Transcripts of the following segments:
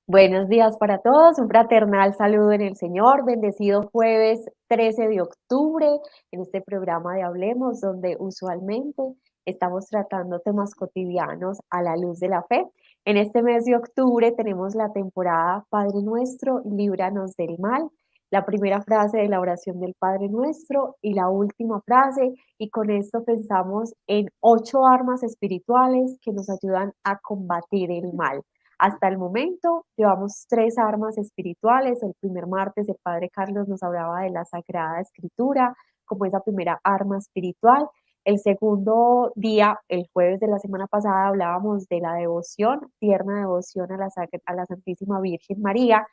Buenos días para todos, un fraternal saludo en el Señor, bendecido jueves 13 de octubre en este programa de Hablemos, donde usualmente estamos tratando temas cotidianos a la luz de la fe. En este mes de octubre tenemos la temporada Padre Nuestro, líbranos del mal, la primera frase de la oración del Padre Nuestro y la última frase, y con esto pensamos en 8 armas espirituales que nos ayudan a combatir el mal. Hasta el momento llevamos 3 armas espirituales. El primer martes el Padre Carlos nos hablaba de la Sagrada Escritura como esa primera arma espiritual. El segundo día, el jueves de la semana pasada, hablábamos de la devoción, tierna devoción a la Santísima Virgen María.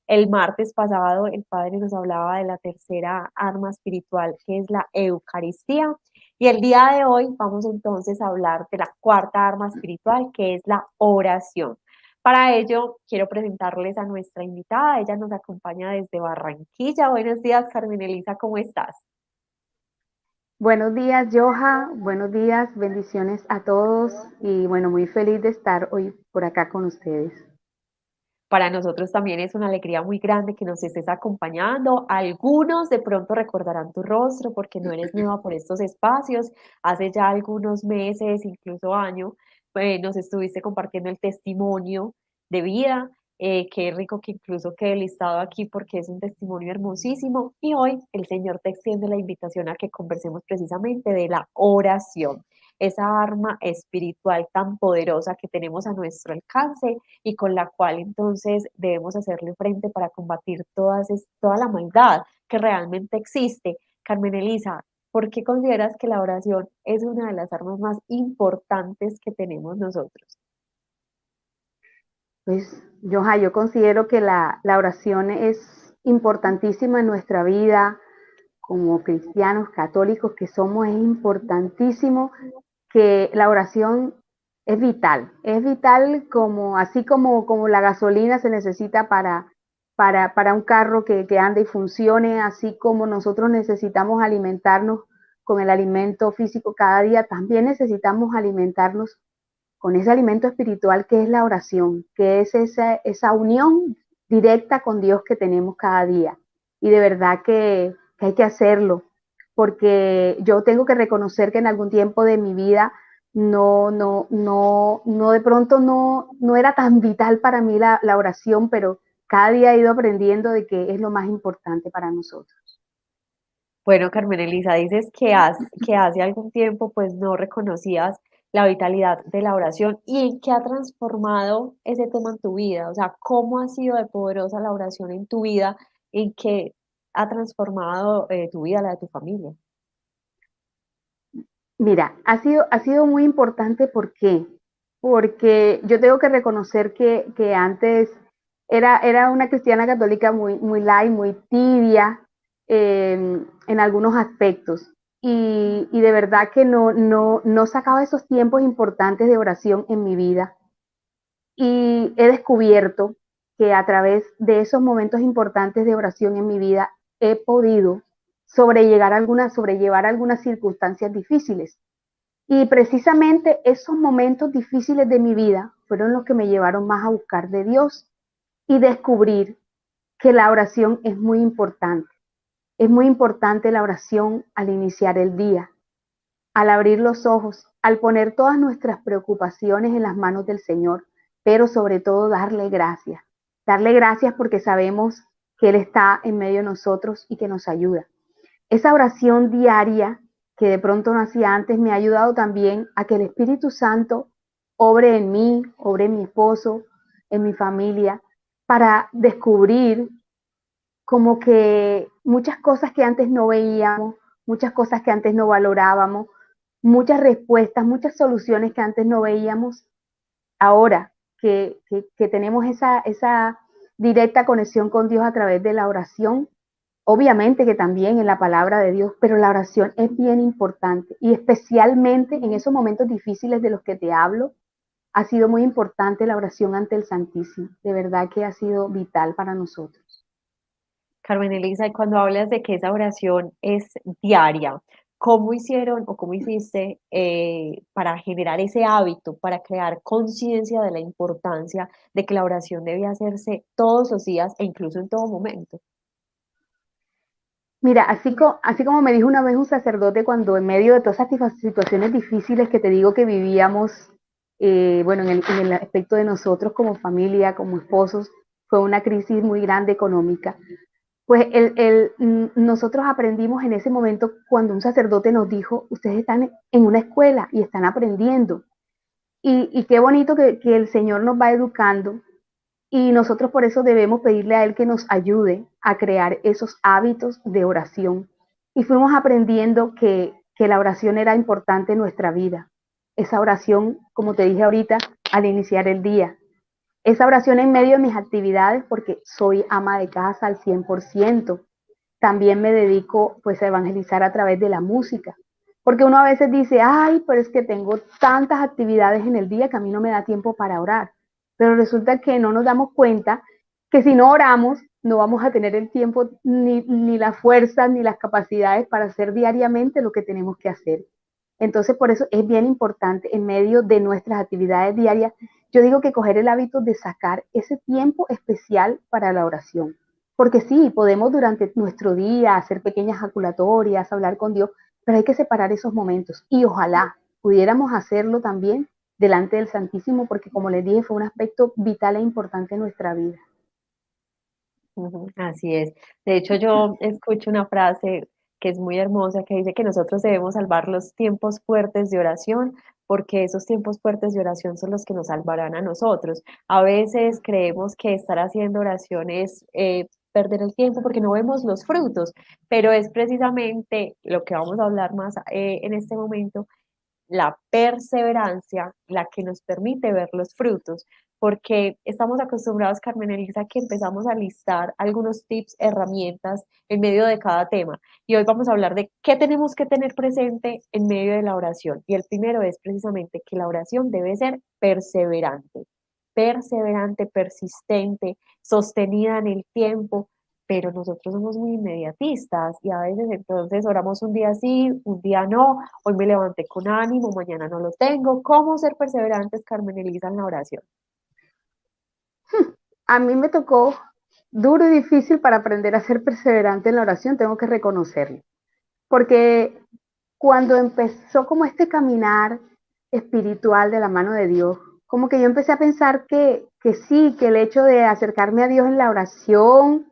El martes pasado el Padre nos hablaba de la tercera arma espiritual, que es la Eucaristía. Y el día de hoy vamos entonces a hablar de la cuarta arma espiritual, que es la oración. Para ello, quiero presentarles a nuestra invitada. Ella nos acompaña desde Barranquilla. Buenos días, Carmen Elisa, ¿cómo estás? Buenos días, Joha. Buenos días, bendiciones a todos y bueno, muy feliz de estar hoy por acá con ustedes. Para nosotros también es una alegría muy grande que nos estés acompañando. Algunos de pronto recordarán tu rostro porque no eres nueva por estos espacios. Hace ya algunos meses, incluso años, nos estuviste compartiendo el testimonio de vida. Qué rico que incluso quede listado aquí porque es un testimonio hermosísimo. Y hoy el Señor te extiende la invitación a que conversemos precisamente de la oración, esa arma espiritual tan poderosa que tenemos a nuestro alcance y con la cual entonces debemos hacerle frente para combatir toda la maldad que realmente existe. Carmen Elisa, ¿por qué consideras que la oración es una de las armas más importantes que tenemos nosotros? Pues, Joha, yo considero que la oración es importantísima en nuestra vida como cristianos católicos que somos. Es importantísimo que la oración es vital como, así como la gasolina se necesita para un carro que ande y funcione, así como nosotros necesitamos alimentarnos con el alimento físico cada día, también necesitamos alimentarnos con ese alimento espiritual que es la oración, que es esa unión directa con Dios que tenemos cada día. Y de verdad que hay que hacerlo, porque yo tengo que reconocer que en algún tiempo de mi vida no de pronto no era tan vital para mí la oración, pero cada día he ido aprendiendo de que es lo más importante para nosotros. Bueno, Carmen Elisa, dices que hace algún tiempo pues no reconocías la vitalidad de la oración y en qué ha transformado ese tema en tu vida, o sea, cómo ha sido de poderosa la oración en tu vida, en qué ha transformado tu vida, la de tu familia. Mira, ha sido muy importante. ¿Por qué? Porque yo tengo que reconocer que antes era una cristiana católica muy light, muy tibia en algunos aspectos. Y de verdad que no sacaba esos tiempos importantes de oración en mi vida. Y he descubierto que a través de esos momentos importantes de oración en mi vida he podido sobrellevar algunas circunstancias difíciles. Y precisamente esos momentos difíciles de mi vida fueron los que me llevaron más a buscar de Dios y descubrir que la oración es muy importante. Es muy importante la oración al iniciar el día, al abrir los ojos, al poner todas nuestras preocupaciones en las manos del Señor, pero sobre todo darle gracias. Darle gracias porque sabemos que Él está en medio de nosotros y que nos ayuda. Esa oración diaria que de pronto no hacía antes me ha ayudado también a que el Espíritu Santo obre en mí, obre en mi esposo, en mi familia, para descubrir como que muchas cosas que antes no veíamos, muchas cosas que antes no valorábamos, muchas respuestas, muchas soluciones que antes no veíamos, ahora que tenemos esa directa conexión con Dios a través de la oración, obviamente que también en la palabra de Dios, pero la oración es bien importante y especialmente en esos momentos difíciles de los que te hablo, ha sido muy importante la oración ante el Santísimo. De verdad que ha sido vital para nosotros. Carmen Elisa, y cuando hablas de que esa oración es diaria, ¿cómo hicieron o cómo hiciste para generar ese hábito, para crear conciencia de la importancia de que la oración debía hacerse todos los días e incluso en todo momento? Mira, así como me dijo una vez un sacerdote cuando en medio de todas esas situaciones difíciles que te digo que vivíamos, bueno, en el aspecto de nosotros como familia, como esposos, fue una crisis muy grande económica. Pues nosotros aprendimos en ese momento cuando un sacerdote nos dijo, ustedes están en una escuela y están aprendiendo. Y qué bonito que el Señor nos va educando y nosotros por eso debemos pedirle a Él que nos ayude a crear esos hábitos de oración. Y fuimos aprendiendo que la oración era importante en nuestra vida. Esa oración, como te dije ahorita, al iniciar el día. Esa oración en medio de mis actividades, porque soy ama de casa al 100%. También me dedico pues a evangelizar a través de la música. Porque uno a veces dice, ay, pero es que tengo tantas actividades en el día que a mí no me da tiempo para orar. Pero resulta que no nos damos cuenta que si no oramos, no vamos a tener el tiempo ni la fuerza ni las capacidades para hacer diariamente lo que tenemos que hacer. Entonces, por eso es bien importante en medio de nuestras actividades diarias, yo digo que coger el hábito de sacar ese tiempo especial para la oración. Porque sí, podemos durante nuestro día hacer pequeñas jaculatorias, hablar con Dios, pero hay que separar esos momentos y ojalá pudiéramos hacerlo también delante del Santísimo, porque como les dije, fue un aspecto vital e importante en nuestra vida. Ujú, así es. De hecho, yo escucho una frase que es muy hermosa que dice que nosotros debemos salvar los tiempos fuertes de oración porque esos tiempos fuertes de oración son los que nos salvarán a nosotros. A veces creemos que estar haciendo oración es perder el tiempo porque no vemos los frutos, pero es precisamente lo que vamos a hablar más en este momento, la perseverancia la que nos permite ver los frutos, porque estamos acostumbrados, Carmen Elisa, que empezamos a listar algunos tips, herramientas en medio de cada tema. Y hoy vamos a hablar de qué tenemos que tener presente en medio de la oración. Y el primero es precisamente que la oración debe ser perseverante, persistente, sostenida en el tiempo, pero nosotros somos muy inmediatistas y a veces entonces oramos un día sí, un día no, hoy me levanté con ánimo, mañana no lo tengo. ¿Cómo ser perseverantes, Carmen Elisa, en la oración? A mí me tocó duro y difícil para aprender a ser perseverante en la oración, tengo que reconocerlo. Porque cuando empezó como este caminar espiritual de la mano de Dios, como que yo empecé a pensar que sí, que el hecho de acercarme a Dios en la oración,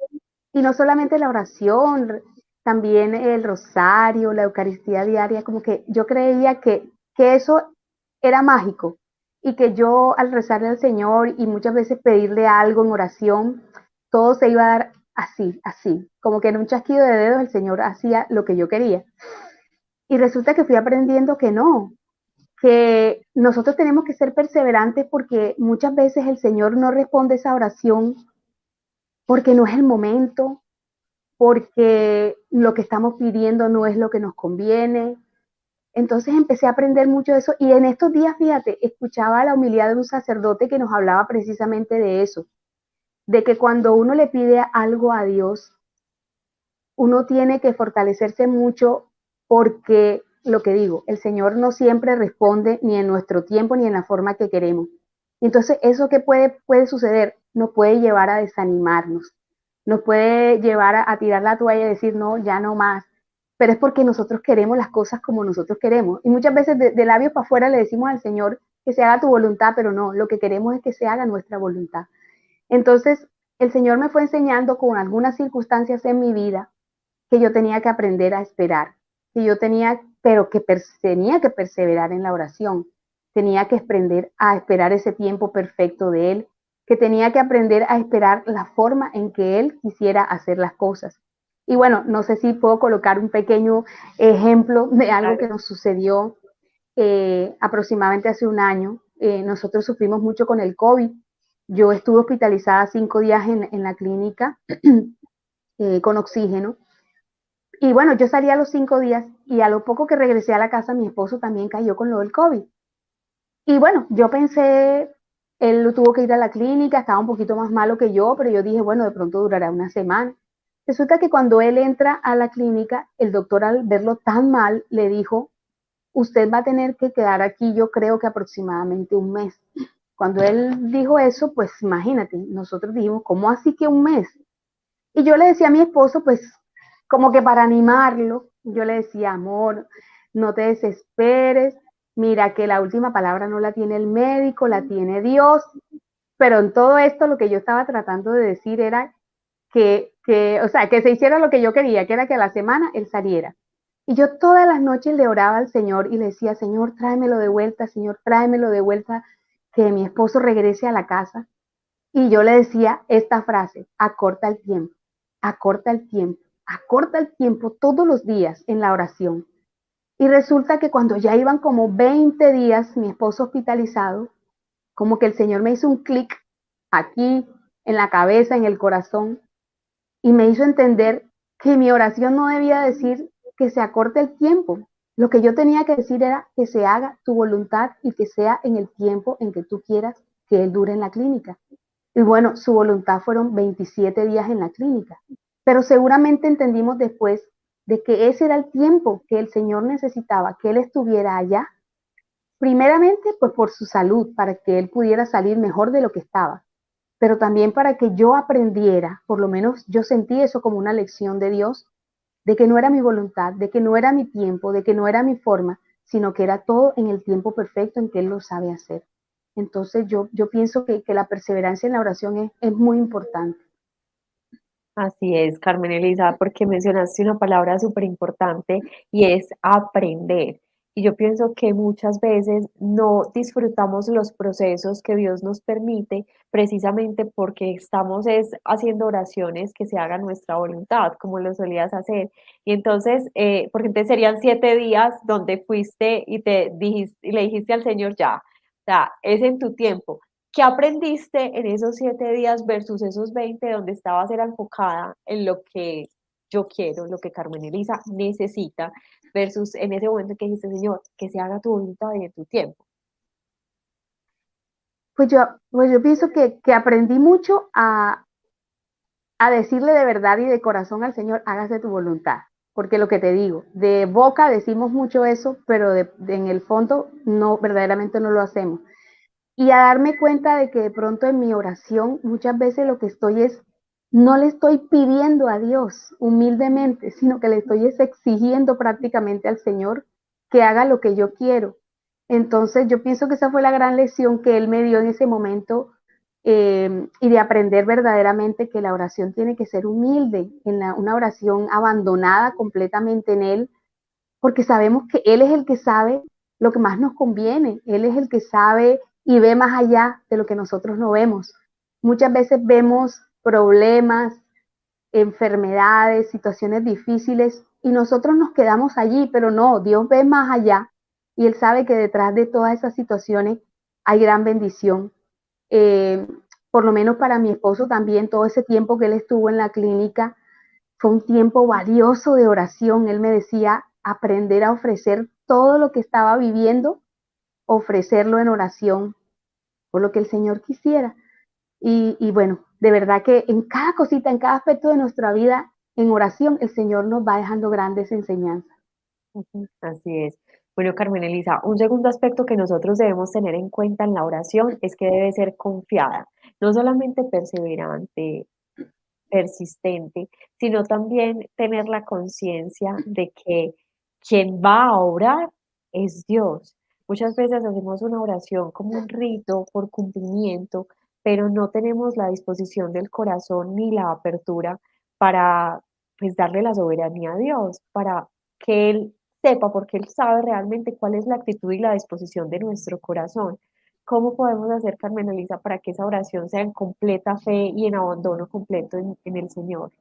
y no solamente la oración, también el rosario, la Eucaristía diaria, como que yo creía que eso era mágico y que yo al rezarle al Señor y muchas veces pedirle algo en oración, todo se iba a dar así, así, como que en un chasquido de dedos el Señor hacía lo que yo quería. Y resulta que fui aprendiendo que no, que nosotros tenemos que ser perseverantes porque muchas veces el Señor no responde esa oración porque no es el momento, porque lo que estamos pidiendo no es lo que nos conviene. Entonces empecé a aprender mucho de eso y en estos días, fíjate, escuchaba la humildad de un sacerdote que nos hablaba precisamente de eso, de que cuando uno le pide algo a Dios, uno tiene que fortalecerse mucho porque, lo que digo, el Señor no siempre responde ni en nuestro tiempo ni en la forma que queremos. Entonces, eso que puede suceder nos puede llevar a desanimarnos, nos puede llevar a tirar la toalla y decir, no, ya no más. Pero es porque nosotros queremos las cosas como nosotros queremos. Y muchas veces de labios para afuera le decimos al Señor que se haga tu voluntad, pero no, lo que queremos es que se haga nuestra voluntad. Entonces, el Señor me fue enseñando con algunas circunstancias en mi vida que yo tenía que aprender a esperar, que yo tenía, pero que tenía que perseverar en la oración, tenía que aprender a esperar ese tiempo perfecto de Él, que tenía que aprender a esperar la forma en que él quisiera hacer las cosas. Y bueno, no sé si puedo colocar un pequeño ejemplo de algo que Claro. nos sucedió aproximadamente hace un año. Nosotros sufrimos mucho con el COVID. Yo estuve hospitalizada 5 días en la clínica con oxígeno. Y bueno, yo salí a los 5 días y a lo poco que regresé a la casa, mi esposo también cayó con lo del COVID. Y bueno, yo pensé, él tuvo que ir a la clínica, estaba un poquito más malo que yo, pero yo dije, bueno, de pronto durará una semana. Resulta que cuando él entra a la clínica, el doctor al verlo tan mal le dijo, usted va a tener que quedar aquí, yo creo que aproximadamente un mes. Cuando él dijo eso, pues imagínate, nosotros dijimos, ¿cómo así que un mes? Y yo le decía a mi esposo, pues como que para animarlo, yo le decía, amor, no te desesperes, mira que la última palabra no la tiene el médico, la tiene Dios, pero en todo esto lo que yo estaba tratando de decir era o sea, que se hiciera lo que yo quería, que era que a la semana él saliera. Y yo todas las noches le oraba al Señor y le decía, Señor, tráemelo de vuelta, Señor, tráemelo de vuelta, que mi esposo regrese a la casa. Y yo le decía esta frase, acorta el tiempo, acorta el tiempo, acorta el tiempo todos los días en la oración. Y resulta que cuando ya iban como 20 días mi esposo hospitalizado, como que el Señor me hizo un clic aquí, en la cabeza, en el corazón, y me hizo entender que mi oración no debía decir que se acorte el tiempo. Lo que yo tenía que decir era que se haga tu voluntad y que sea en el tiempo en que tú quieras que él dure en la clínica. Y bueno, su voluntad fueron 27 días en la clínica. Pero seguramente entendimos después de que ese era el tiempo que el Señor necesitaba, que Él estuviera allá. Primeramente, pues por su salud, para que Él pudiera salir mejor de lo que estaba, pero también para que yo aprendiera, por lo menos yo sentí eso como una lección de Dios, de que no era mi voluntad, de que no era mi tiempo, de que no era mi forma, sino que era todo en el tiempo perfecto en que Él lo sabe hacer. Entonces yo pienso que la perseverancia en la oración es muy importante. Así es, Carmen Elisa, porque mencionaste una palabra súper importante y es aprender. Y yo pienso que muchas veces no disfrutamos los procesos que Dios nos permite precisamente porque estamos es haciendo oraciones que se haga nuestra voluntad, como lo solías hacer. Y entonces, porque entonces serían 7 días donde fuiste y te dijiste, y le dijiste al Señor ya, o sea, es en tu tiempo. ¿Qué aprendiste en esos 7 días versus esos 20 donde estabas era enfocada en lo que yo quiero, lo que Carmen Elisa necesita, versus en ese momento que dijiste, Señor, que se haga tu voluntad y en tu tiempo? Pues yo pienso que aprendí mucho a decirle de verdad y de corazón al Señor, hágase tu voluntad. Porque lo que te digo, de boca decimos mucho eso, pero en el fondo no, verdaderamente no lo hacemos. Y a darme cuenta de que de pronto en mi oración muchas veces lo que estoy es, no le estoy pidiendo a Dios humildemente, sino que le estoy exigiendo prácticamente al Señor que haga lo que yo quiero. Entonces yo pienso que esa fue la gran lección que Él me dio en ese momento, y de aprender verdaderamente que la oración tiene que ser humilde, una oración abandonada completamente en Él, porque sabemos que Él es el que sabe lo que más nos conviene, Él es el que sabe y ve más allá de lo que nosotros no vemos. Muchas veces vemos problemas, enfermedades, situaciones difíciles y nosotros nos quedamos allí, pero no, Dios ve más allá y Él sabe que detrás de todas esas situaciones hay gran bendición. Eh, por lo menos para mi esposo también, todo ese tiempo que él estuvo en la clínica fue un tiempo valioso de oración. Él me decía aprender a ofrecer todo lo que estaba viviendo, ofrecerlo en oración por lo que el Señor quisiera. Y bueno, de verdad que en cada cosita, en cada aspecto de nuestra vida, en oración, el Señor nos va dejando grandes enseñanzas. Ujú, así es. Bueno, Carmen Elisa, un segundo aspecto que nosotros debemos tener en cuenta en la oración es que debe ser confiada, no solamente perseverante, persistente, sino también tener la conciencia de que quien va a orar es Dios. Muchas veces hacemos una oración como un rito por cumplimiento, pero no tenemos la disposición del corazón ni la apertura para pues darle la soberanía a Dios, para que Él sepa, porque Él sabe realmente cuál es la actitud y la disposición de nuestro corazón. ¿Cómo podemos hacer, Carmen Elisa, para que esa oración sea en completa fe y en abandono completo en el Señor?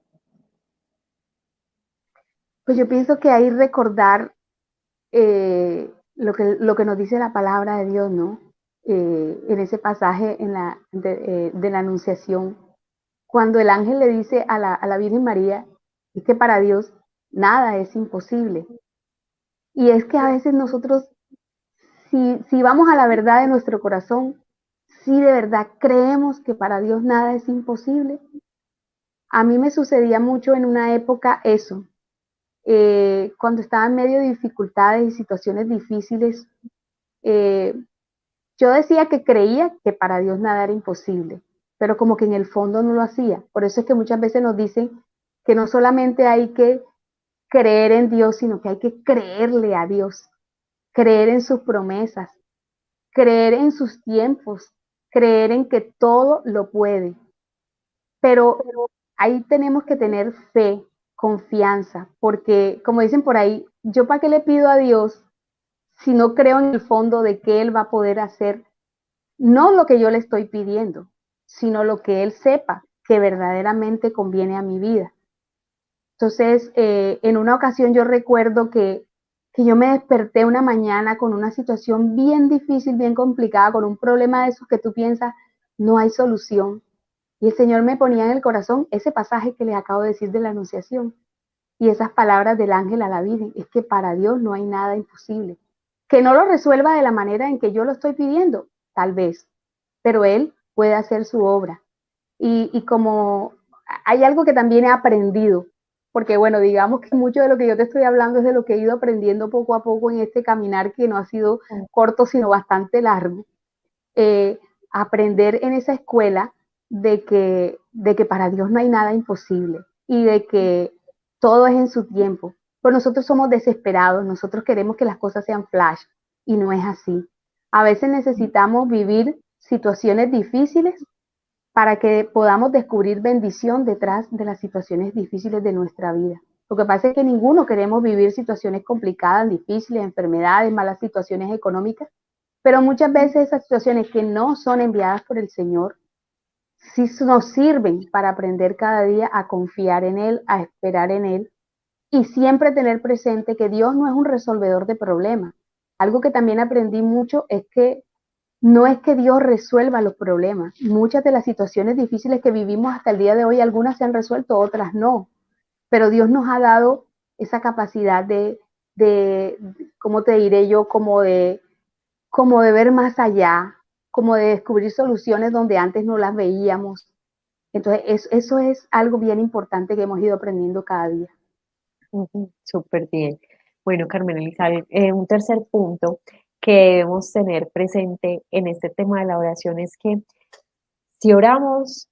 Pues yo pienso que ahí recordar lo que nos dice la palabra de Dios, ¿no? En ese pasaje de la Anunciación, cuando el ángel le dice a la Virgen María, es que para Dios nada es imposible. Y es que a veces nosotros, si vamos a la verdad de nuestro corazón, si de verdad creemos que para Dios nada es imposible, a mí me sucedía mucho en una época eso, cuando estaba en medio de dificultades y situaciones difíciles, eh, yo decía que creía que para Dios nada era imposible, pero como que en el fondo no lo hacía. Por eso es que muchas veces nos dicen que no solamente hay que creer en Dios, sino que hay que creerle a Dios, creer en sus promesas, creer en sus tiempos, creer en que todo lo puede. Pero ahí tenemos que tener fe, confianza, porque como dicen por ahí, yo para qué le pido a Dios si no creo en el fondo de que Él va a poder hacer no lo que yo le estoy pidiendo, sino lo que Él sepa que verdaderamente conviene a mi vida. Entonces, en una ocasión yo recuerdo que yo me desperté una mañana con una situación bien difícil, bien complicada, con un problema de esos que tú piensas, no hay solución. Y el Señor me ponía en el corazón ese pasaje que les acabo de decir de la Anunciación y esas palabras del ángel a la Virgen, es que para Dios no hay nada imposible. Que no lo resuelva de la manera en que yo lo estoy pidiendo, tal vez, pero Él puede hacer su obra. Y como hay algo que también he aprendido, porque bueno, digamos que mucho de lo que yo te estoy hablando es de lo que he ido aprendiendo poco a poco en este caminar que no ha sido corto, sino bastante largo. eh, Aprender en esa escuela de que para Dios no hay nada imposible y de que todo es en su tiempo. Pero nosotros somos desesperados, nosotros queremos que las cosas sean flash y no es así. A veces necesitamos vivir situaciones difíciles para que podamos descubrir bendición detrás de las situaciones difíciles de nuestra vida. Lo que pasa es que ninguno queremos vivir situaciones complicadas, difíciles, enfermedades, malas situaciones económicas, pero muchas veces esas situaciones que no son enviadas por el Señor sí nos sirven para aprender cada día a confiar en Él, a esperar en Él y siempre tener presente que Dios no es un resolvedor de problemas. Algo que también aprendí mucho es que no es que Dios resuelva los problemas. Muchas de las situaciones difíciles que vivimos hasta el día de hoy, algunas se han resuelto, otras no. Pero Dios nos ha dado esa capacidad de ¿cómo te diré yo? Como de ver más allá, como de descubrir soluciones donde antes no las veíamos. Entonces, eso es algo bien importante que hemos ido aprendiendo cada día. Ujú, súper bien. Bueno, Carmen Elizabeth, un tercer punto que debemos tener presente en este tema de la oración es que si oramos,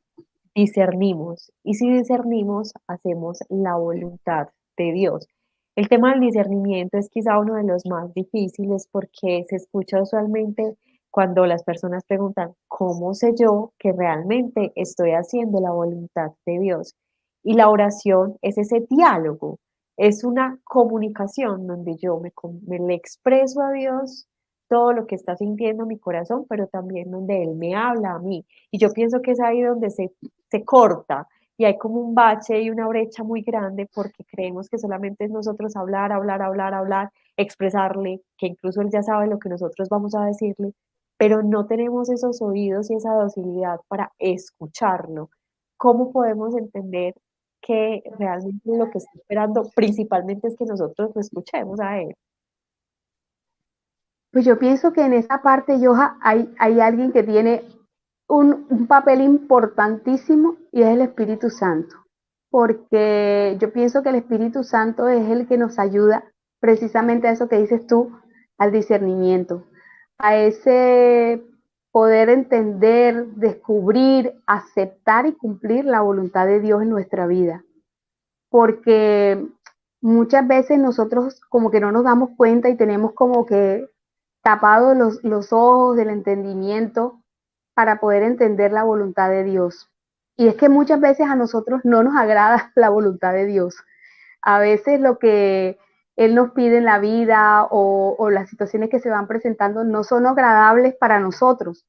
discernimos, y si discernimos, hacemos la voluntad de Dios. El tema del discernimiento es quizá uno de los más difíciles porque se escucha usualmente cuando las personas preguntan, ¿cómo sé yo que realmente estoy haciendo la voluntad de Dios? Y la oración es ese diálogo, es una comunicación donde yo me le expreso a Dios todo lo que está sintiendo mi corazón, pero también donde Él me habla a mí. Y yo pienso que es ahí donde se corta y hay como un bache y una brecha muy grande porque creemos que solamente es nosotros hablar, hablar, hablar, hablar, expresarle, que incluso Él ya sabe lo que nosotros vamos a decirle, pero no tenemos esos oídos y esa docilidad para escucharlo. ¿Cómo podemos entender que realmente lo que está esperando principalmente es que nosotros lo escuchemos a Él? Pues yo pienso que en esa parte, Joja, hay alguien que tiene un papel importantísimo y es el Espíritu Santo, porque yo pienso que el Espíritu Santo es el que nos ayuda precisamente a eso que dices tú, al discernimiento, a ese poder entender, descubrir, aceptar y cumplir la voluntad de Dios en nuestra vida, porque muchas veces nosotros como que no nos damos cuenta y tenemos como que tapados los ojos del entendimiento para poder entender la voluntad de Dios. Y es que muchas veces a nosotros no nos agrada la voluntad de Dios. A veces Él nos pide en la vida o las situaciones que se van presentando no son agradables para nosotros,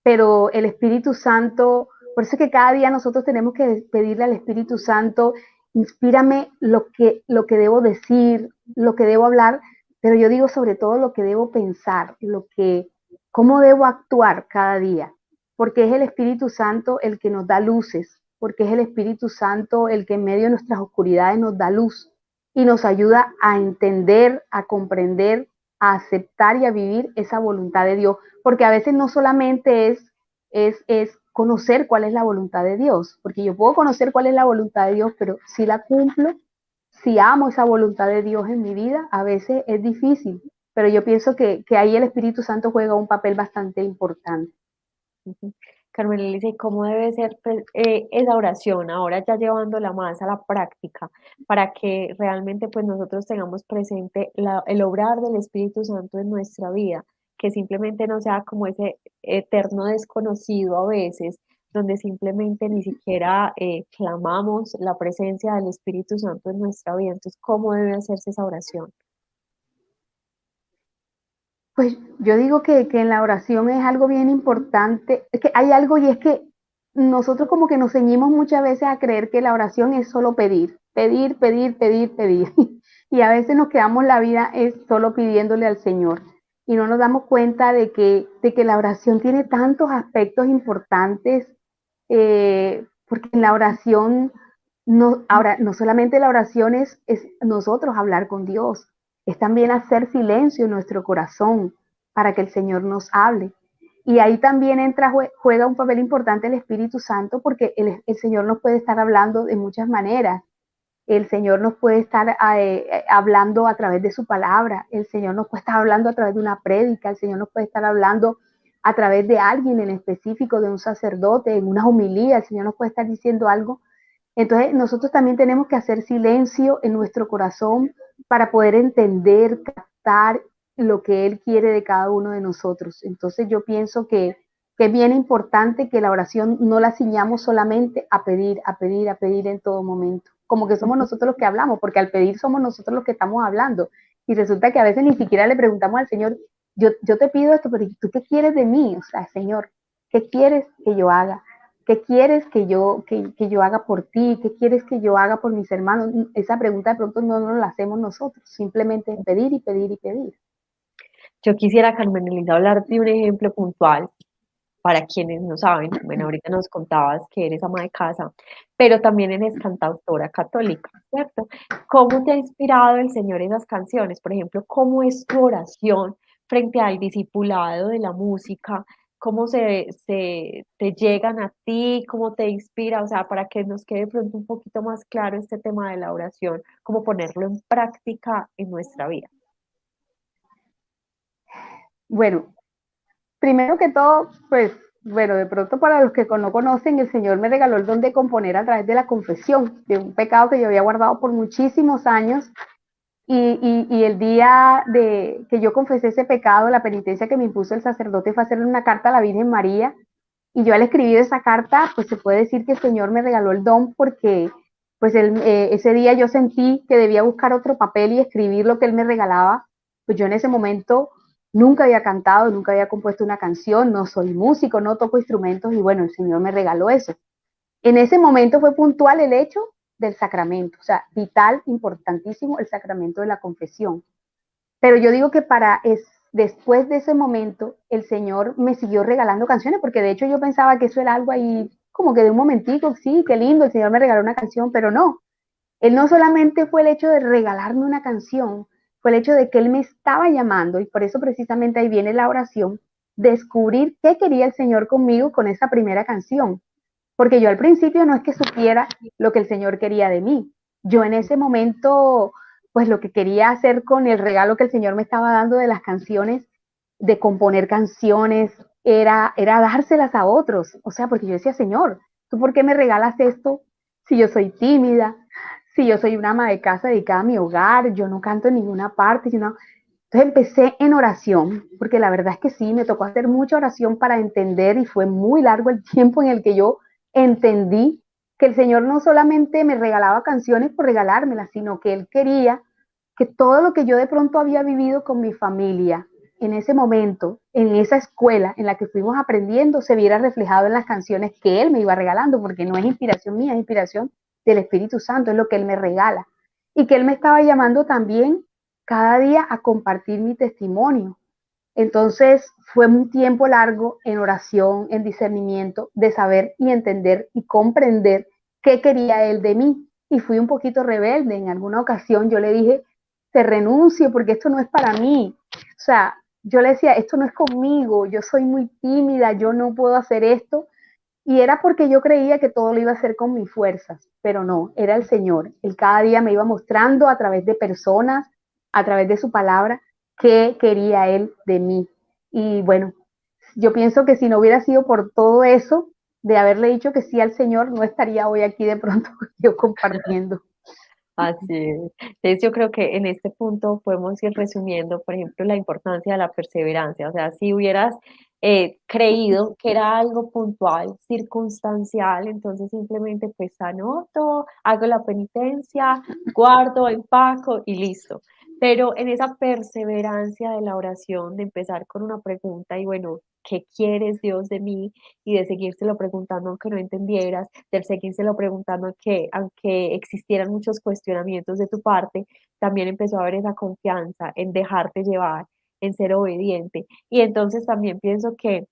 pero el Espíritu Santo, por eso es que cada día nosotros tenemos que pedirle al Espíritu Santo, inspírame lo que debo decir, lo que debo hablar, pero yo digo sobre todo lo que debo pensar, cómo debo actuar cada día, porque es el Espíritu Santo el que nos da luces, porque es el Espíritu Santo el que en medio de nuestras oscuridades nos da luz y nos ayuda a entender, a comprender, a aceptar y a vivir esa voluntad de Dios, porque a veces no solamente es conocer cuál es la voluntad de Dios, porque yo puedo conocer cuál es la voluntad de Dios, pero si la cumplo, si amo esa voluntad de Dios en mi vida, a veces es difícil, pero yo pienso que ahí el Espíritu Santo juega un papel bastante importante. Ujú. Carmen Elisa, ¿y cómo debe ser pues, esa oración ahora ya llevándola más a la práctica para que realmente pues nosotros tengamos presente el obrar del Espíritu Santo en nuestra vida, que simplemente no sea como ese eterno desconocido a veces, donde simplemente ni siquiera clamamos la presencia del Espíritu Santo en nuestra vida? Entonces, ¿cómo debe hacerse esa oración? Pues yo digo que en la oración es algo bien importante, es que hay algo y es que nosotros como que nos ceñimos muchas veces a creer que la oración es solo pedir, pedir, pedir, pedir, pedir. Y a veces nos quedamos la vida es solo pidiéndole al Señor y no nos damos cuenta de que la oración tiene tantos aspectos importantes, porque en la oración, no, ahora, no solamente la oración es nosotros hablar con Dios, es también hacer silencio en nuestro corazón para que el Señor nos hable. Y ahí también entra, juega un papel importante el Espíritu Santo porque el Señor nos puede estar hablando de muchas maneras. El Señor nos puede estar hablando a través de su palabra, el Señor nos puede estar hablando a través de una prédica, el Señor nos puede estar hablando a través de alguien en específico, de un sacerdote, en una homilía, el Señor nos puede estar diciendo algo. Entonces nosotros también tenemos que hacer silencio en nuestro corazón para poder entender, captar lo que Él quiere de cada uno de nosotros. Entonces yo pienso que es bien importante que la oración no la ciñamos solamente a pedir, a pedir, a pedir en todo momento, como que somos nosotros los que hablamos, porque al pedir somos nosotros los que estamos hablando. Y resulta que a veces ni siquiera le preguntamos al Señor, yo te pido esto, pero ¿tú qué quieres de mí? O sea, Señor, ¿qué quieres que yo haga? ¿Qué quieres que yo haga por ti? ¿Qué quieres que yo haga por mis hermanos? Esa pregunta de pronto no nos la hacemos nosotros, simplemente es pedir y pedir y pedir. Yo quisiera, Carmen Elisa, hablar de un ejemplo puntual para quienes no saben. Bueno, ahorita nos contabas que eres ama de casa, pero también eres cantautora católica, ¿cierto? ¿Cómo te ha inspirado el Señor en esas canciones? Por ejemplo, ¿cómo es tu oración frente al discipulado de la música? ¿Cómo se te llegan a ti? ¿Cómo te inspira? O sea, para que nos quede de pronto un poquito más claro este tema de la oración, cómo ponerlo en práctica en nuestra vida. Bueno, primero que todo, pues, bueno, de pronto para los que no conocen, el Señor me regaló el don de componer a través de la confesión, de un pecado que yo había guardado por muchísimos años. Y el día de que yo confesé ese pecado, la penitencia que me impuso el sacerdote fue hacerle una carta a la Virgen María. Y yo al escribir esa carta, pues se puede decir que el Señor me regaló el don porque pues ese día yo sentí que debía buscar otro papel y escribir lo que Él me regalaba. Pues yo en ese momento nunca había cantado, nunca había compuesto una canción, no soy músico, no toco instrumentos y bueno, el Señor me regaló eso. En ese momento fue puntual el hecho del sacramento, o sea, vital, importantísimo el sacramento de la confesión. Pero yo digo que después de ese momento, el Señor me siguió regalando canciones, porque de hecho yo pensaba que eso era algo ahí como que de un momentico, sí, qué lindo, el Señor me regaló una canción, pero no. Él no solamente fue el hecho de regalarme una canción, fue el hecho de que Él me estaba llamando, y por eso precisamente ahí viene la oración, descubrir qué quería el Señor conmigo con esa primera canción. Porque yo al principio no es que supiera lo que el Señor quería de mí. Yo en ese momento, pues lo que quería hacer con el regalo que el Señor me estaba dando de las canciones, de componer canciones, era dárselas a otros. O sea, porque yo decía, Señor, ¿tú por qué me regalas esto si yo soy tímida? Si yo soy una ama de casa dedicada a mi hogar, yo no canto en ninguna parte, yo no. Entonces empecé en oración, porque la verdad es que sí, me tocó hacer mucha oración para entender y fue muy largo el tiempo en el que yo entendí que el Señor no solamente me regalaba canciones por regalármelas, sino que Él quería que todo lo que yo de pronto había vivido con mi familia en ese momento, en esa escuela en la que fuimos aprendiendo, se viera reflejado en las canciones que Él me iba regalando, porque no es inspiración mía, es inspiración del Espíritu Santo, es lo que Él me regala. Y que Él me estaba llamando también cada día a compartir mi testimonio. Entonces fue un tiempo largo en oración, en discernimiento, de saber y entender y comprender qué quería Él de mí. Y fui un poquito rebelde. En alguna ocasión yo le dije, te renuncio porque esto no es para mí. O sea, yo le decía, esto no es conmigo, yo soy muy tímida, yo no puedo hacer esto. Y era porque yo creía que todo lo iba a hacer con mis fuerzas, pero no, era el Señor. Él cada día me iba mostrando a través de personas, a través de su palabra, qué quería Él de mí. Y bueno, yo pienso que si no hubiera sido por todo eso, de haberle dicho que sí al Señor, no estaría hoy aquí de pronto yo compartiendo. Así es. Entonces yo creo que en este punto podemos ir resumiendo, por ejemplo, la importancia de la perseverancia. O sea, si hubieras creído que era algo puntual, circunstancial, entonces simplemente pues anoto, hago la penitencia, guardo, empaco y listo. Pero en esa perseverancia de la oración, de empezar con una pregunta y bueno, ¿qué quieres Dios de mí? Y de seguírselo preguntando aunque no entendieras, de seguírselo preguntando aunque existieran muchos cuestionamientos de tu parte, también empezó a haber esa confianza en dejarte llevar, en ser obediente. Y entonces también pienso que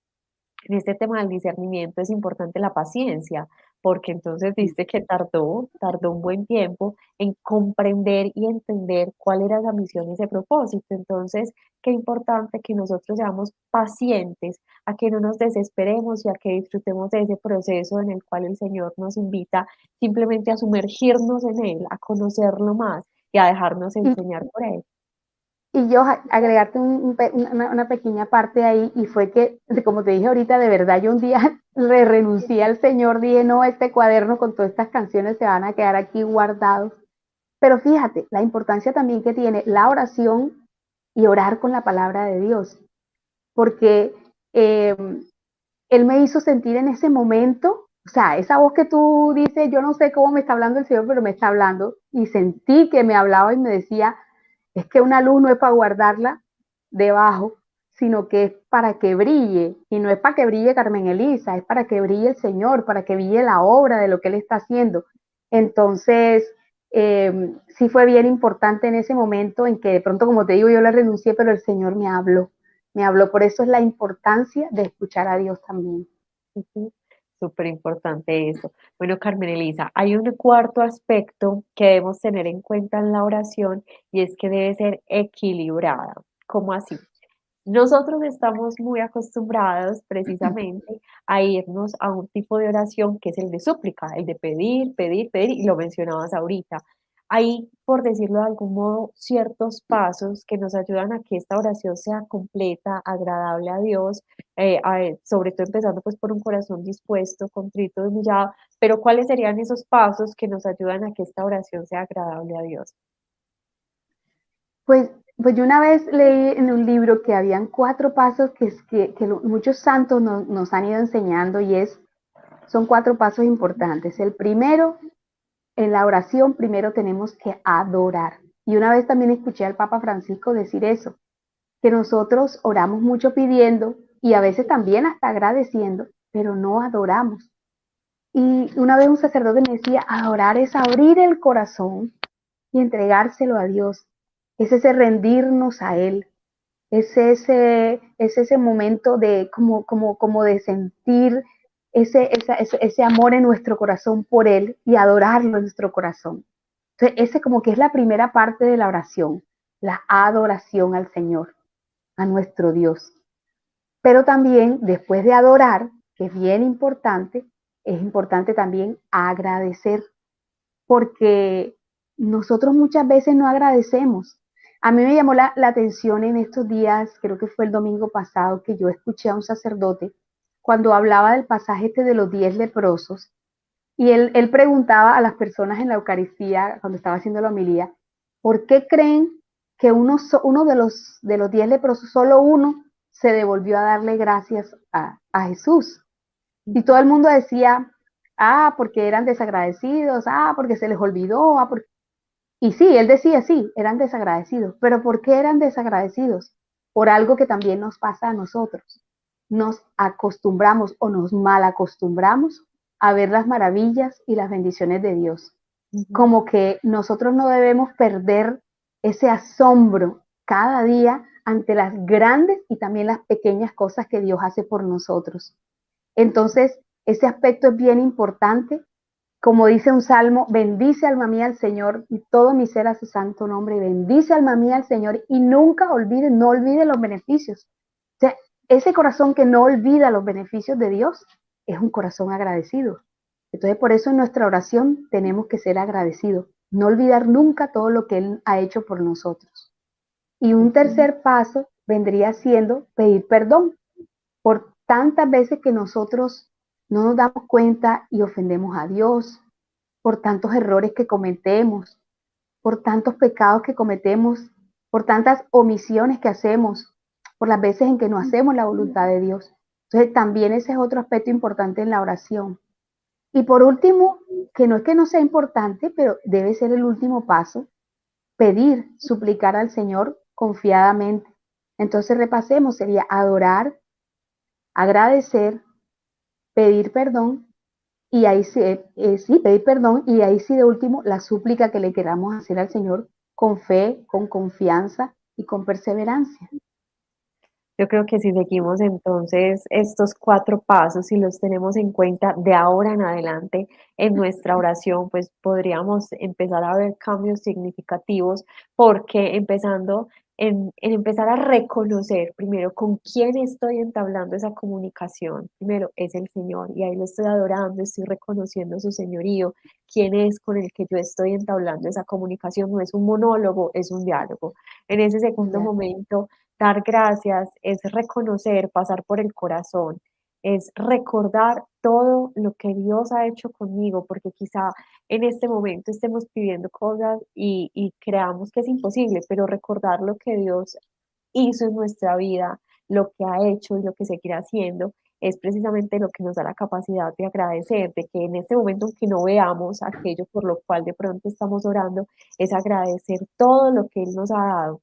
en este tema del discernimiento es importante la paciencia, porque entonces dice que tardó un buen tiempo en comprender y entender cuál era esa misión y ese propósito. Entonces, qué importante que nosotros seamos pacientes, a que no nos desesperemos y a que disfrutemos de ese proceso en el cual el Señor nos invita simplemente a sumergirnos en Él, a conocerlo más y a dejarnos Y, enseñar por Él. y yo agregarte una pequeña parte ahí, y fue que, como te dije ahorita, de verdad yo un día le renuncié al Señor, dije, no, este cuaderno con todas estas canciones se van a quedar aquí guardados. Pero fíjate, la importancia también que tiene la oración y orar con la palabra de Dios, porque eh, Él me hizo sentir en ese momento, o sea, esa voz que tú dices, yo no sé cómo me está hablando el Señor, pero me está hablando, y sentí que me hablaba y me decía, es que una luz no es para guardarla debajo, sino que es para que brille, y no es para que brille Carmen Elisa, es para que brille el Señor, para que brille la obra de lo que Él está haciendo. Entonces, sí fue bien importante en ese momento en que de pronto, como te digo, yo le renuncié, pero el Señor me habló, por eso es la importancia de escuchar a Dios también. Ujú. Súper importante eso. Bueno, Carmen Elisa, hay un cuarto aspecto que debemos tener en cuenta en la oración y es que debe ser equilibrada. ¿Cómo así? Nosotros estamos muy acostumbrados precisamente a irnos a un tipo de oración que es el de súplica, el de pedir, pedir, pedir, y lo mencionabas ahorita. Hay, por decirlo de algún modo, ciertos pasos que nos ayudan a que esta oración sea completa, agradable a Dios, sobre todo empezando pues por un corazón dispuesto, contrito, humillado, pero ¿cuáles serían esos pasos que nos ayudan a que esta oración sea agradable a Dios? Pues, pues yo una vez leí en un libro que habían 4 pasos muchos santos nos han ido enseñando, y son 4 pasos importantes. El primero, en la oración, primero tenemos que adorar. Y una vez también escuché al Papa Francisco decir eso, que nosotros oramos mucho pidiendo y a veces también hasta agradeciendo, pero no adoramos. Y una vez un sacerdote me decía, adorar es abrir el corazón y entregárselo a Dios. Es ese rendirnos a Él. Es ese momento de como de sentir ese amor en nuestro corazón por Él y adorarlo en nuestro corazón. Entonces, ese como que es la primera parte de la oración, la adoración al Señor, a nuestro Dios. Pero también después de adorar, que es importante también agradecer, porque nosotros muchas veces no agradecemos. A mí me llamó la atención en estos días, creo que fue el domingo pasado, que yo escuché a un sacerdote cuando hablaba del pasaje este de los 10 leprosos, y él preguntaba a las personas en la Eucaristía, cuando estaba haciendo la homilía, ¿por qué creen que uno de los 10 leprosos, solo uno, se devolvió a darle gracias a Jesús? Y todo el mundo decía, porque eran desagradecidos, porque se les olvidó, Y sí, él decía, sí, eran desagradecidos, pero ¿por qué eran desagradecidos? Por algo que también nos pasa a nosotros. Nos acostumbramos o nos mal acostumbramos a ver las maravillas y las bendiciones de Dios. Ujú, Como que nosotros no debemos perder ese asombro cada día ante las grandes y también las pequeñas cosas que Dios hace por nosotros. Entonces, ese aspecto es bien importante. Como dice un salmo, bendice alma mía al Señor y todo mi ser a su santo nombre. Y bendice alma mía al Señor y nunca olvide, no olvide los beneficios. O sea, ese corazón que no olvida los beneficios de Dios es un corazón agradecido. Entonces, por eso en nuestra oración tenemos que ser agradecidos. No olvidar nunca todo lo que Él ha hecho por nosotros. Y un ujú. tercer paso vendría siendo pedir perdón por tantas veces que nosotros no nos damos cuenta y ofendemos a Dios, por tantos errores que cometemos, por tantos pecados que cometemos, por tantas omisiones que hacemos, por las veces en que no hacemos la voluntad de Dios. Entonces también ese es otro aspecto importante en la oración. Y por último, que no es que no sea importante, pero debe ser el último paso, pedir, suplicar al Señor confiadamente. Entonces repasemos, sería adorar, agradecer, pedir perdón y ahí sí, sí, pedir perdón y ahí sí de último la súplica que le queramos hacer al Señor con fe, con confianza y con perseverancia. Yo creo que si seguimos entonces estos 4 pasos y los tenemos en cuenta de ahora en adelante en nuestra oración, pues podríamos empezar a ver cambios significativos, porque empezando en empezar a reconocer primero con quién estoy entablando esa comunicación. Primero es el Señor y ahí lo estoy adorando, estoy reconociendo su señorío, quién es con el que yo estoy entablando esa comunicación. No es un monólogo, es un diálogo. En ese segundo Ya. momento, dar gracias es reconocer, pasar por el corazón, es recordar todo lo que Dios ha hecho conmigo, porque quizá en este momento estemos pidiendo cosas y creamos que es imposible, pero recordar lo que Dios hizo en nuestra vida, lo que ha hecho y lo que seguirá haciendo, es precisamente lo que nos da la capacidad de agradecer, de que en este momento, aunque no veamos aquello por lo cual de pronto estamos orando, es agradecer todo lo que Él nos ha dado.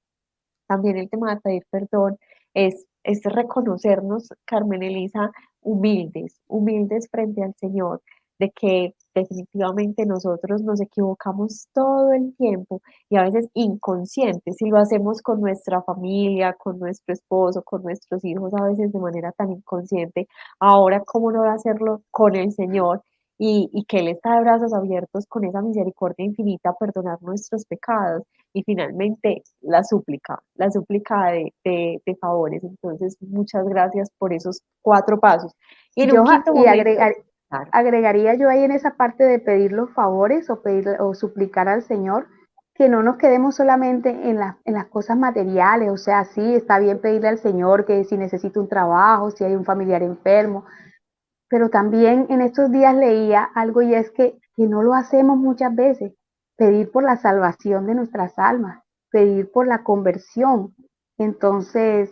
También el tema de pedir perdón es reconocernos, Carmen Elisa, humildes, humildes frente al Señor, de que definitivamente nosotros nos equivocamos todo el tiempo y a veces inconscientes, si lo hacemos con nuestra familia, con nuestro esposo, con nuestros hijos, a veces de manera tan inconsciente, ahora cómo no hacerlo con el Señor y que Él está de brazos abiertos con esa misericordia infinita a perdonar nuestros pecados y finalmente la súplica de favores. Entonces, muchas gracias por esos 4 pasos. Y en un Yo quinto y momento, claro, agregaría yo ahí en esa parte de pedir los favores o pedir o suplicar al Señor que no nos quedemos solamente en las cosas materiales, o sea, sí, está bien pedirle al Señor que si necesita un trabajo, si hay un familiar enfermo, pero también en estos días leía algo y es que no lo hacemos muchas veces, pedir por la salvación de nuestras almas, pedir por la conversión. Entonces,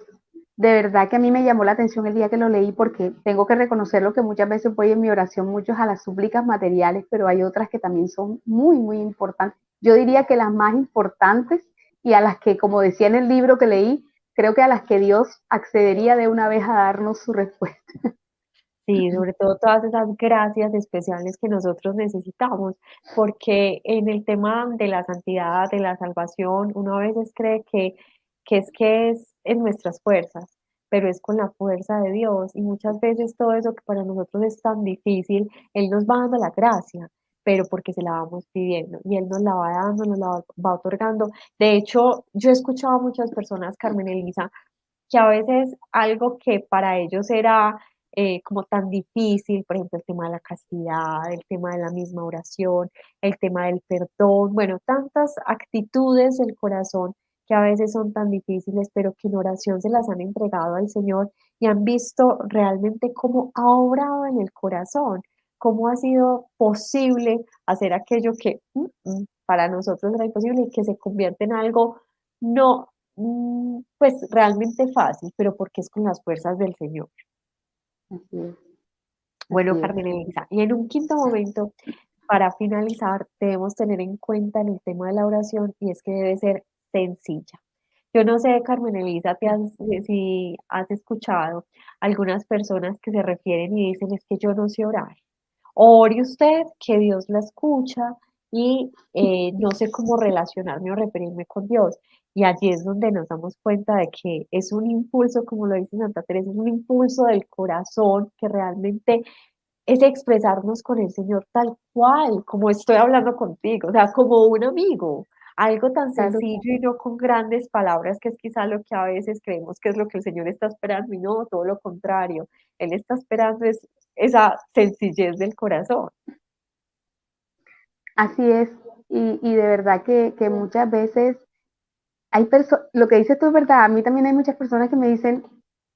de verdad que a mí me llamó la atención el día que lo leí porque tengo que reconocerlo que muchas veces voy en mi oración muchos a las súplicas materiales, pero hay otras que también son muy, muy importantes. Yo diría que las más importantes y a las que, como decía en el libro que leí, creo que a las que Dios accedería de una vez a darnos su respuesta. sí, sobre todo todas esas gracias especiales que nosotros necesitamos, porque en el tema de la santidad, de la salvación, uno a veces cree que es en nuestras fuerzas, pero es con la fuerza de Dios y muchas veces todo eso que para nosotros es tan difícil, Él nos va dando la gracia, pero porque se la vamos pidiendo y Él nos la va dando, nos la va otorgando. De hecho, yo he escuchado a muchas personas, Carmen Elisa, que a veces algo que para ellos era como tan difícil, por ejemplo, el tema de la castidad, el tema de la misma oración, el tema del perdón, bueno, tantas actitudes del corazón que a veces son tan difíciles, pero que en oración se las han entregado al Señor y han visto realmente cómo ha obrado en el corazón, cómo ha sido posible hacer aquello que para nosotros era imposible y que se convierte en algo no pues realmente fácil, pero porque es con las fuerzas del Señor. Así es, Bueno, así es. Carmen Elisa, y en un quinto momento, para finalizar, debemos tener en cuenta en el tema de la oración y es que debe ser sencilla. Yo no sé, Carmen Elisa, si has escuchado algunas personas que se refieren y dicen es que yo no sé orar. Ore usted, que Dios la escucha y no sé cómo relacionarme o referirme con Dios. Y allí es donde nos damos cuenta de que es un impulso, como lo dice Santa Teresa, es un impulso del corazón que realmente es expresarnos con el Señor tal cual, como estoy hablando contigo, o sea, como un amigo, algo tan Claro. sencillo y no con grandes palabras, que es quizá lo que a veces creemos que es lo que el Señor está esperando, y no, todo lo contrario, Él está esperando es esa sencillez del corazón. Así es, y de verdad que muchas veces hay personas, lo que dices tú es verdad, a mí también hay muchas personas que me dicen,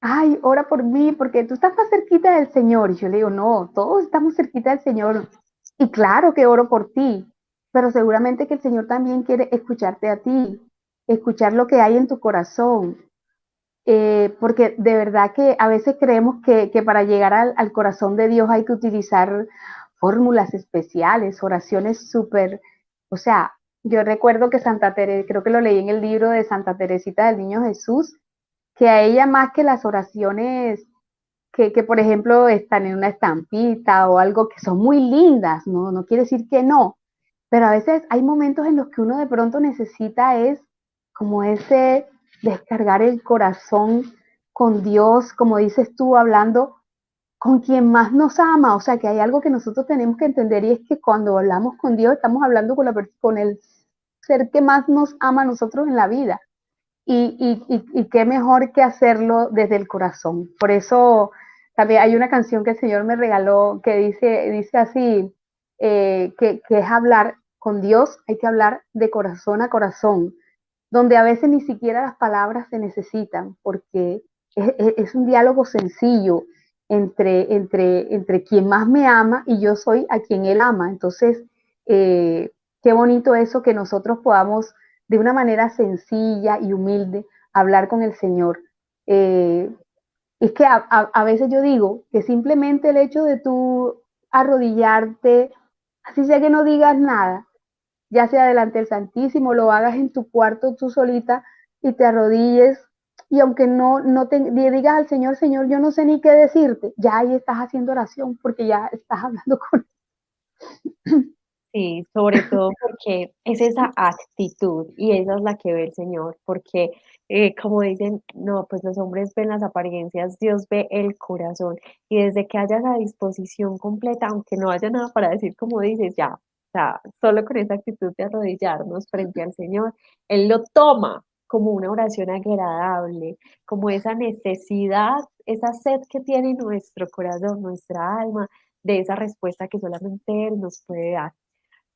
ay, ora por mí, porque tú estás más cerquita del Señor. Y yo le digo, no, todos estamos cerquita del Señor. Y claro que oro por ti, pero seguramente que el Señor también quiere escucharte a ti, escuchar lo que hay en tu corazón. Porque de verdad que a veces creemos que para llegar al corazón de Dios hay que utilizar fórmulas especiales, oraciones súper, o sea, yo recuerdo que Santa Teresa, creo que lo leí en el libro de Santa Teresita del Niño Jesús, que a ella más que las oraciones por ejemplo están en una estampita o algo que son muy lindas, no, no quiere decir que no, pero a veces hay momentos en los que uno de pronto necesita es como ese descargar el corazón con Dios, como dices tú, hablando con quien más nos ama. O sea, que hay algo que nosotros tenemos que entender y es que cuando hablamos con Dios estamos hablando con el ser que más nos ama a nosotros en la vida. Y qué mejor que hacerlo desde el corazón. Por eso también hay una canción que el Señor me regaló que dice así, que es hablar con Dios, hay que hablar de corazón a corazón, donde a veces ni siquiera las palabras se necesitan, porque es un diálogo sencillo entre quien más me ama y yo soy a quien él ama. Entonces, eh, qué bonito eso que nosotros podamos de una manera sencilla y humilde hablar con el Señor. Eh, es que a veces yo digo que simplemente el hecho de tú arrodillarte, así sea que no digas nada, ya sea delante del Santísimo, lo hagas en tu cuarto tú solita y te arrodilles y aunque no te digas al Señor, Señor, yo no sé ni qué decirte, ya ahí estás haciendo oración porque ya estás hablando con Sí, sobre todo porque es esa actitud y esa es la que ve el Señor, porque como dicen, no, pues los hombres ven las apariencias, Dios ve el corazón y desde que haya esa disposición completa, aunque no haya nada para decir, como dices, ya, o sea, solo con esa actitud de arrodillarnos frente al Señor, Él lo toma como una oración agradable, como esa necesidad, esa sed que tiene nuestro corazón, nuestra alma, de esa respuesta que solamente Él nos puede dar.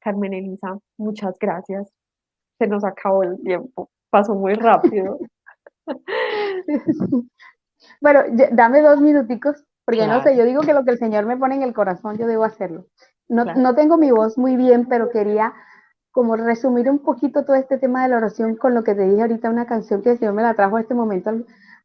Carmen Elisa, muchas gracias. Se nos acabó el tiempo. Pasó muy rápido. Bueno, dame 2 minuticos, porque no sé, Claro, yo digo que lo que el Señor me pone en el corazón, yo debo hacerlo. No, claro. no tengo mi voz muy bien, pero quería como resumir un poquito todo este tema de la oración con lo que te dije ahorita, una canción que el Señor me la trajo a este momento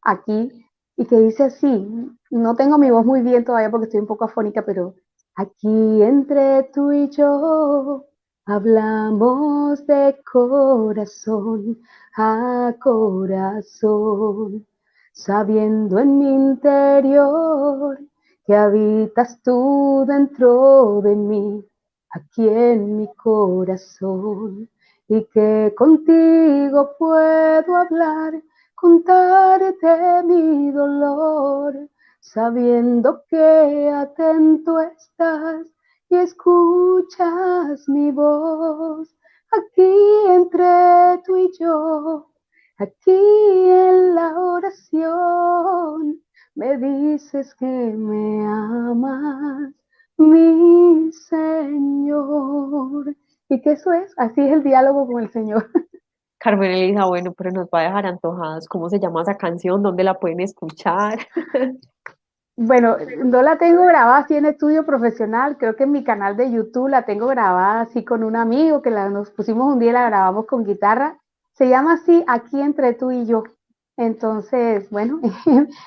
aquí y que dice así, no tengo mi voz muy bien todavía porque estoy un poco afónica, pero aquí entre tú y yo hablamos de corazón a corazón, sabiendo en mi interior que habitas tú dentro de mí, aquí en mi corazón, y que contigo puedo hablar, contarte mi dolor, sabiendo que atento estás y escuchas mi voz, aquí entre tú y yo, aquí en la oración, me dices que me amas, mi Señor. Y que eso es, así es el diálogo con el Señor. Carmen Elisa, bueno, pero nos va a dejar antojadas. ¿Cómo se llama esa canción? ¿Dónde la pueden escuchar? Bueno, no la tengo grabada así en estudio profesional, creo que en mi canal de YouTube la tengo grabada así con un amigo que nos pusimos un día y la grabamos con guitarra. Se llama así Aquí entre tú y yo. Entonces, bueno,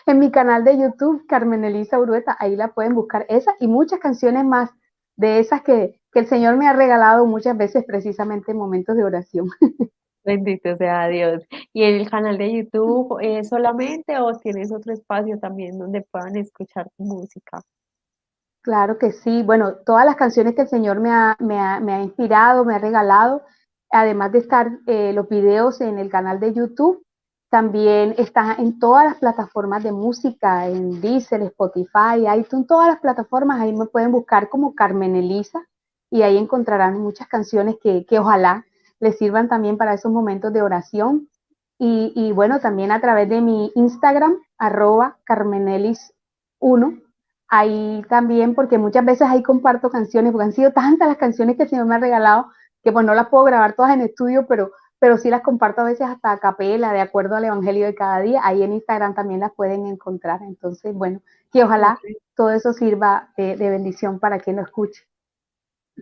en mi canal de YouTube, Carmen Elisa Urueta, ahí la pueden buscar esa y muchas canciones más de esas que el Señor me ha regalado muchas veces precisamente en momentos de oración. Bendito sea Dios. ¿Y en el canal de YouTube solamente o tienes otro espacio también donde puedan escuchar tu música? Claro que sí. Bueno, todas las canciones que el Señor me ha inspirado, me ha regalado, además de estar los videos en el canal de YouTube, también están en todas las plataformas de música, en Deezer, Spotify, iTunes, todas las plataformas. Ahí me pueden buscar como Carmen Elisa y ahí encontrarán muchas canciones que ojalá les sirvan también para esos momentos de oración. Y bueno, también a través de mi Instagram, @carmenelis1. Ahí también, porque muchas veces ahí comparto canciones, porque han sido tantas las canciones que el Señor me ha regalado, que pues no las puedo grabar todas en estudio, pero sí las comparto a veces hasta a capela, de acuerdo al Evangelio de cada día. Ahí en Instagram también las pueden encontrar. Entonces, bueno, que ojalá todo eso sirva de bendición para quien lo escuche.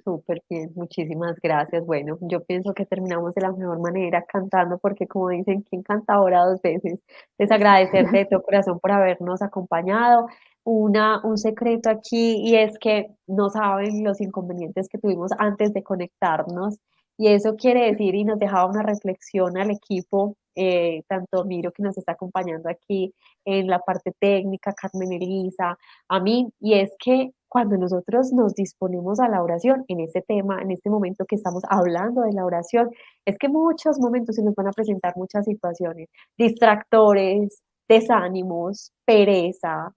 Súper bien, muchísimas gracias. Bueno, yo pienso que terminamos de la mejor manera cantando, porque como dicen, ¿quién canta ahora dos veces? Es agradecerte de todo corazón por habernos acompañado. Un secreto aquí y es que no saben los inconvenientes que tuvimos antes de conectarnos y eso quiere decir y nos dejaba una reflexión al equipo, tanto Miro que nos está acompañando aquí en la parte técnica, Carmen Elisa, a mí, y es que cuando nosotros nos disponemos a la oración, en este tema, en este momento que estamos hablando de la oración, es que muchos momentos se nos van a presentar muchas situaciones, distractores, desánimos, pereza,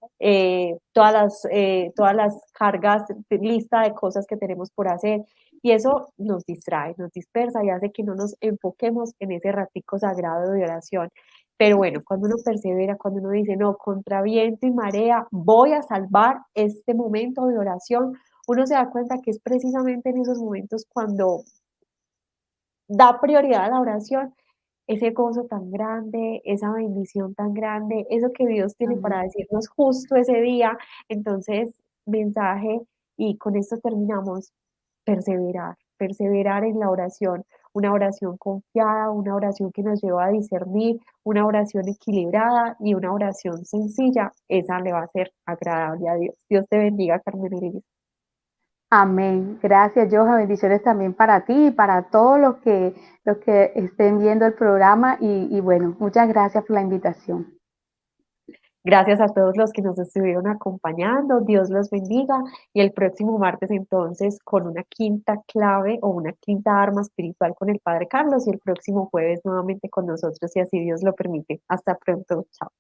todas las cargas, lista de cosas que tenemos por hacer, y eso nos distrae, nos dispersa y hace que no nos enfoquemos en ese ratico sagrado de oración. Pero bueno, cuando uno persevera, cuando uno dice, no, contra viento y marea, voy a salvar este momento de oración, uno se da cuenta que es precisamente en esos momentos cuando da prioridad a la oración, ese gozo tan grande, esa bendición tan grande, eso que Dios tiene para Amén. decirnos justo ese día. Entonces, mensaje, y con esto terminamos, perseverar, perseverar en la oración, una oración confiada, una oración que nos lleva a discernir, una oración equilibrada y una oración sencilla, esa le va a ser agradable a Dios. Dios te bendiga, Carmen Elisa. Amén. Gracias, Joja. Bendiciones también para ti y para todos los que estén viendo el programa. Y bueno, muchas gracias por la invitación. Gracias a todos los que nos estuvieron acompañando. Dios los bendiga. Y el próximo martes entonces con una quinta clave o una quinta arma espiritual con el Padre Carlos y el próximo jueves nuevamente con nosotros, si así Dios lo permite. Hasta pronto. Chao.